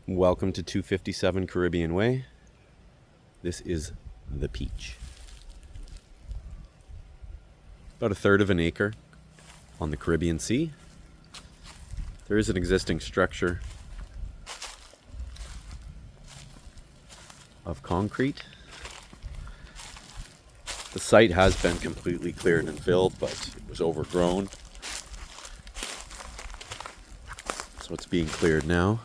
Welcome to 257 Caribbean Way. This is the Peach. About a third of an acre on the Caribbean Sea. There is an existing structure of concrete. The site has been completely cleared and filled, but it was overgrown. So it's being cleared now.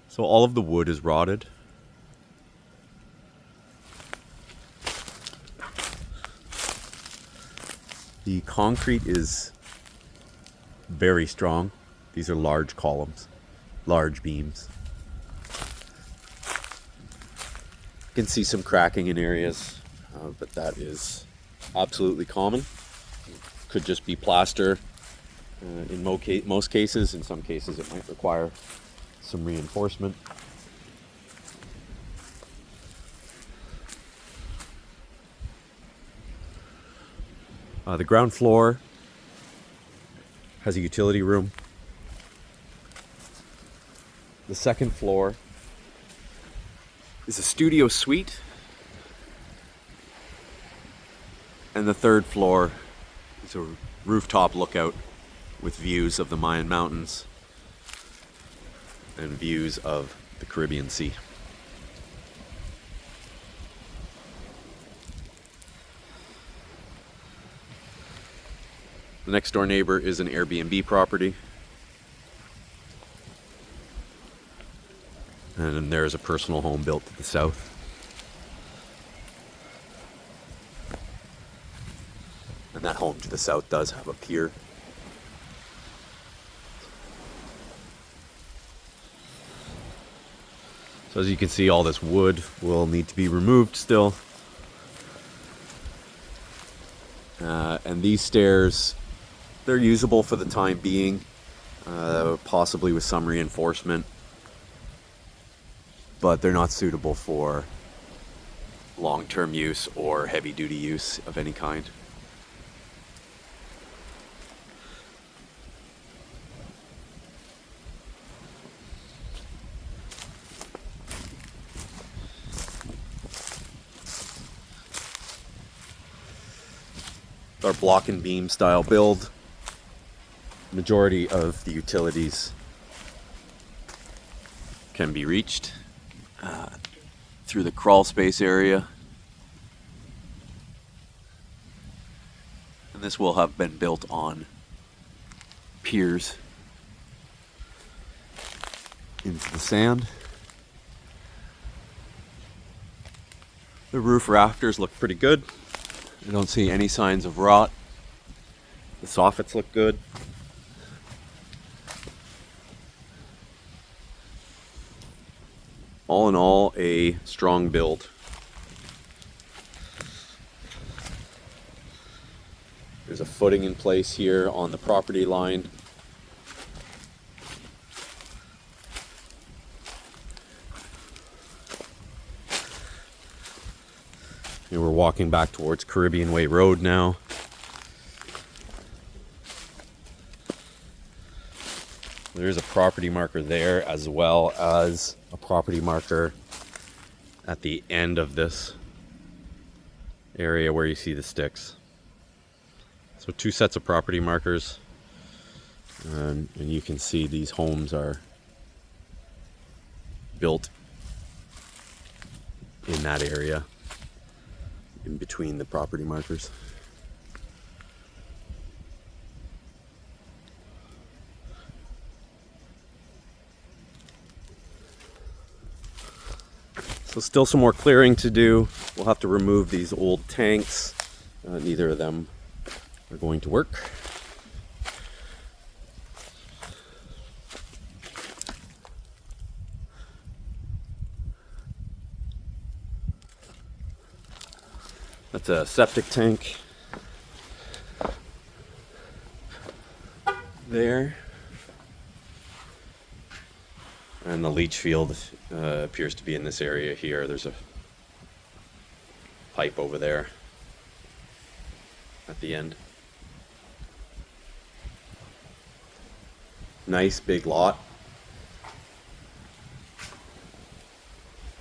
So all of the wood is rotted. The concrete is very strong. These are large columns, large beams. You can see some cracking in areas, but that is absolutely common. Could just be plaster in most cases. In some cases it might require some reinforcement. The ground floor has a utility room. The second floor is a studio suite. And the third floor is a rooftop lookout with views of the Mayan Mountains and views of the Caribbean Sea. The next door neighbor is an Airbnb property. And then there's a personal home built to the south. And that home to the south does have a pier. So as you can see, all this wood will need to be removed still. And these stairs, they're usable for the time being, possibly with some reinforcement, but they're not suitable for long-term use or heavy-duty use of any kind. Our block and beam style build. Majority of the utilities can be reached through the crawl space area. And this will have been built on piers into the sand. The roof rafters look pretty good. I don't see any signs of rot. The soffits look good. All in all, a strong build. There's a footing in place here on the property line. And we're walking back towards Caribbean Way Road now. There's a property marker there, as well as a property marker at the end of this area where you see the sticks. So 2 sets of property markers, and you can see these homes are built in that area, in between the property markers. So still some more clearing to do. We'll have to remove these old tanks. Neither of them are going to work. That's a septic tank there. And the leach field appears to be in this area here. There's a pipe over there at the end. Nice big lot.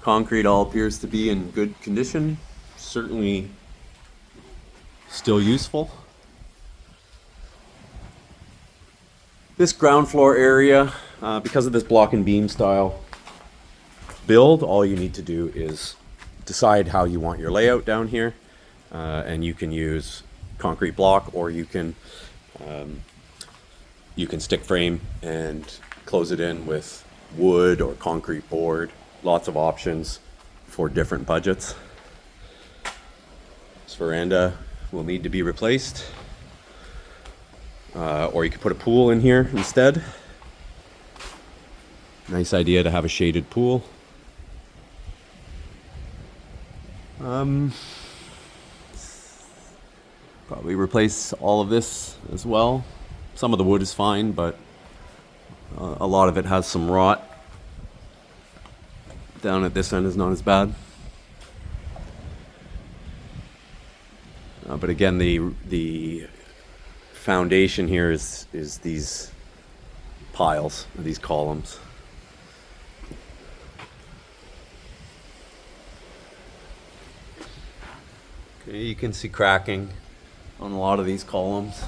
Concrete all appears to be in good condition. Certainly still useful. This ground floor area, because of this block and beam style build, all you need to do is decide how you want your layout down here, and you can use concrete block, or you can stick frame and close it in with wood or concrete board. Lots of options for different budgets. This veranda will need to be replaced, or you could put a pool in here instead. Nice idea to have a shaded pool. Probably replace all of this as well. Some of the wood is fine, but a lot of it has some rot. Down at this end is not as bad. But again, the foundation here is these piles, these columns. Okay, you can see cracking on a lot of these columns.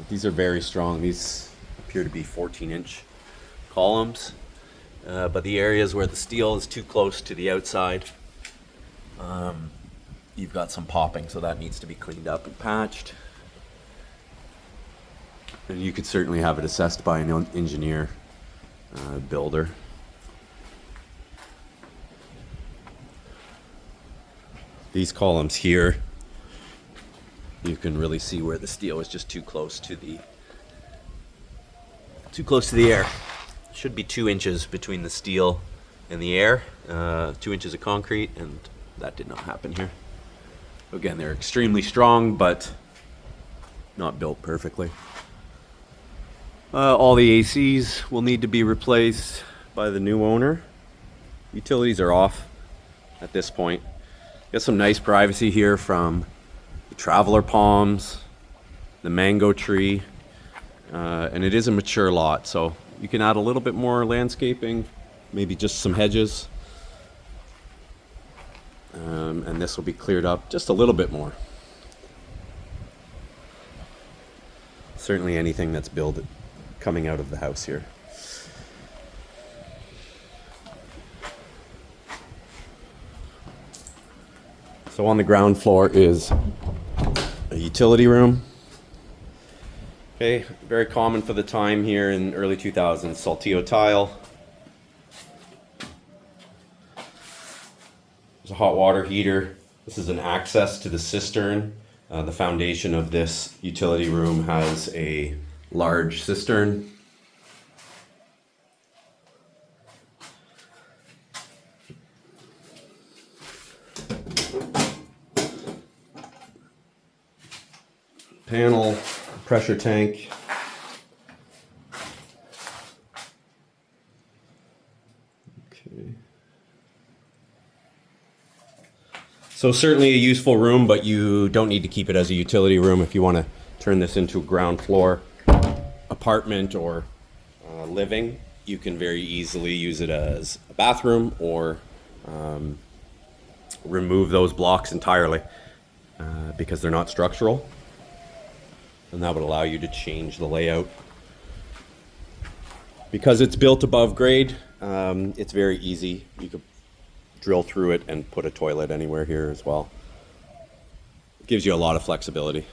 These are very strong. These appear to be 14-inch columns. But the areas where the steel is too close to the outside, you've got some popping, so that needs to be cleaned up and patched. And you could certainly have it assessed by an engineer, builder. These columns here, you can really see where the steel is just too close to the air. Should be 2 inches between the steel and the air, 2 inches of concrete, and that did not happen here. Again, they're extremely strong, but not built perfectly. All the ACs will need to be replaced by the new owner. Utilities are off at this point. Got some nice privacy here from the traveler palms, the mango tree, and it is a mature lot, so you can add a little bit more landscaping, maybe just some hedges, and this will be cleared up just a little bit more. Certainly anything that's built coming out of the house here. So on the ground floor is a utility room. Okay, very common for the time here in early 2000s, Saltillo tile. There's a hot water heater. This is an access to the cistern. The foundation of this utility room has a large cistern. Panel, pressure tank. Okay. So certainly a useful room, but you don't need to keep it as a utility room. If you want to turn this into a ground floor apartment or living, you can very easily use it as a bathroom, or remove those blocks entirely because they're not structural. And that would allow you to change the layout. Because it's built above grade, it's very easy. You could drill through it and put a toilet anywhere here as well. It gives you a lot of flexibility.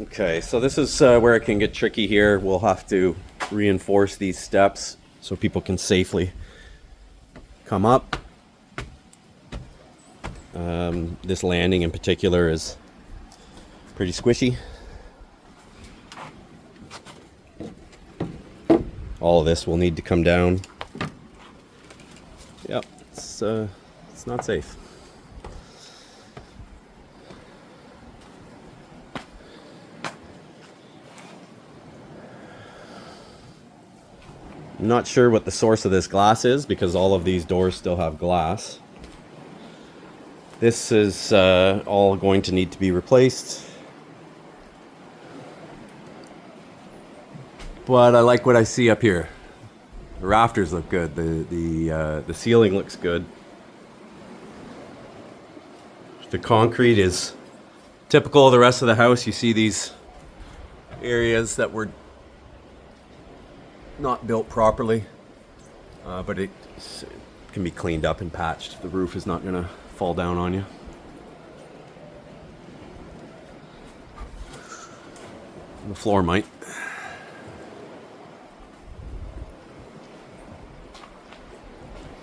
Okay, so this is where it can get tricky here. We'll have to reinforce these steps so people can safely come up. This landing in particular is pretty squishy. All of this will need to come down. Yep, it's not safe. I'm not sure what the source of this glass is because all of these doors still have glass. This is all going to need to be replaced. But I like what I see up here. The rafters look good. The ceiling looks good. The concrete is typical of the rest of the house. You see these areas that were not built properly, but it can be cleaned up and patched. The roof is not going to fall down on you. The floor might.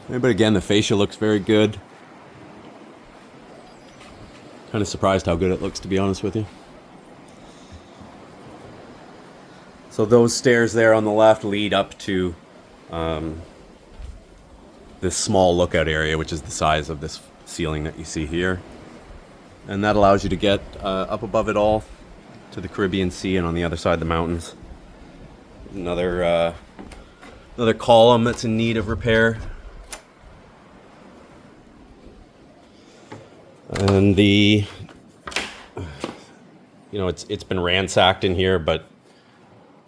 But again, the fascia looks very good. Kind of surprised how good it looks, to be honest with you. So those stairs there on the left lead up to this small lookout area, which is the size of this ceiling that you see here. And that allows you to get up above it all to the Caribbean Sea and on the other side of the mountains. Another column that's in need of repair. And it's been ransacked in here, but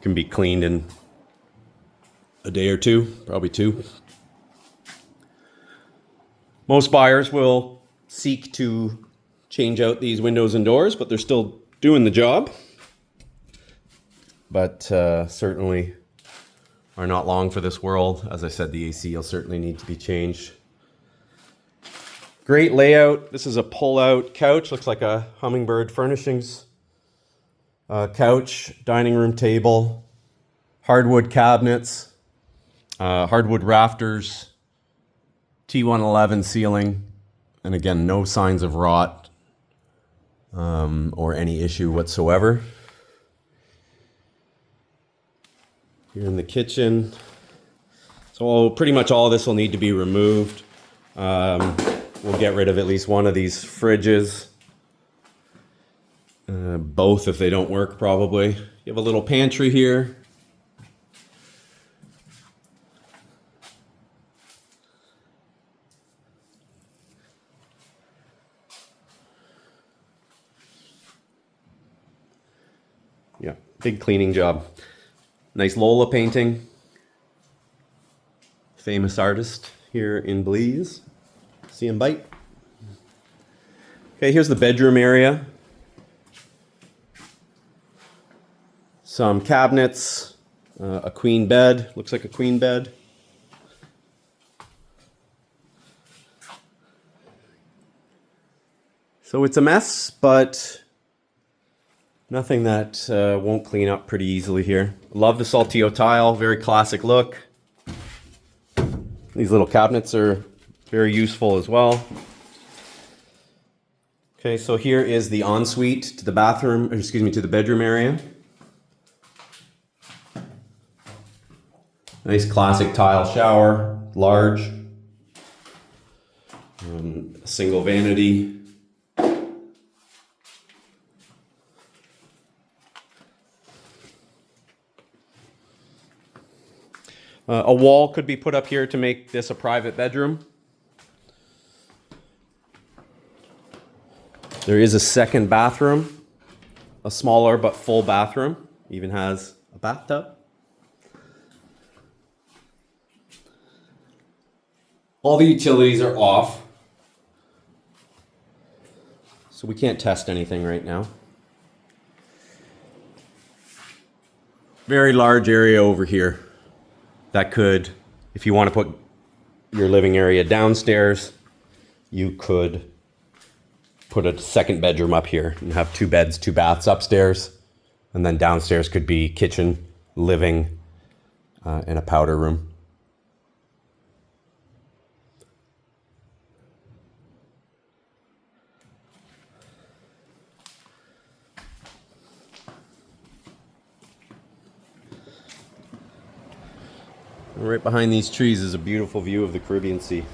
can be cleaned in a day or two, probably two. Most buyers will seek to change out these windows and doors, but they're still doing the job. But certainly are not long for this world. As I said, the AC will certainly need to be changed. Great layout. This is a pull-out couch. Looks like a Hummingbird Furnishings couch, dining room table, hardwood cabinets, hardwood rafters, T111 ceiling, and again, no signs of rot or any issue whatsoever. Here in the kitchen. So pretty much all of this will need to be removed. We'll get rid of at least one of these fridges. Both if they don't work, probably. You have a little pantry here. Yeah, big cleaning job. Nice Lola painting. Famous artist here in Belize. See him bite. Okay, here's the bedroom area. Some cabinets, a queen bed, looks like a queen bed. So it's a mess, but nothing that won't clean up pretty easily here. Love the Saltillo tile, very classic look. These little cabinets are very useful as well. Okay, so here is the ensuite to the bathroom, to the bedroom area. Nice classic tile shower, large. Single vanity. A wall could be put up here to make this a private bedroom. There is a second bathroom, a smaller but full bathroom, even has a bathtub. All the utilities are off, so we can't test anything right now. Very large area over here that could, if you want to put your living area downstairs, you could put a second bedroom up here and have 2 beds, 2 baths upstairs. And then downstairs could be kitchen, living, and a powder room. Right behind these trees is a beautiful view of the Caribbean Sea.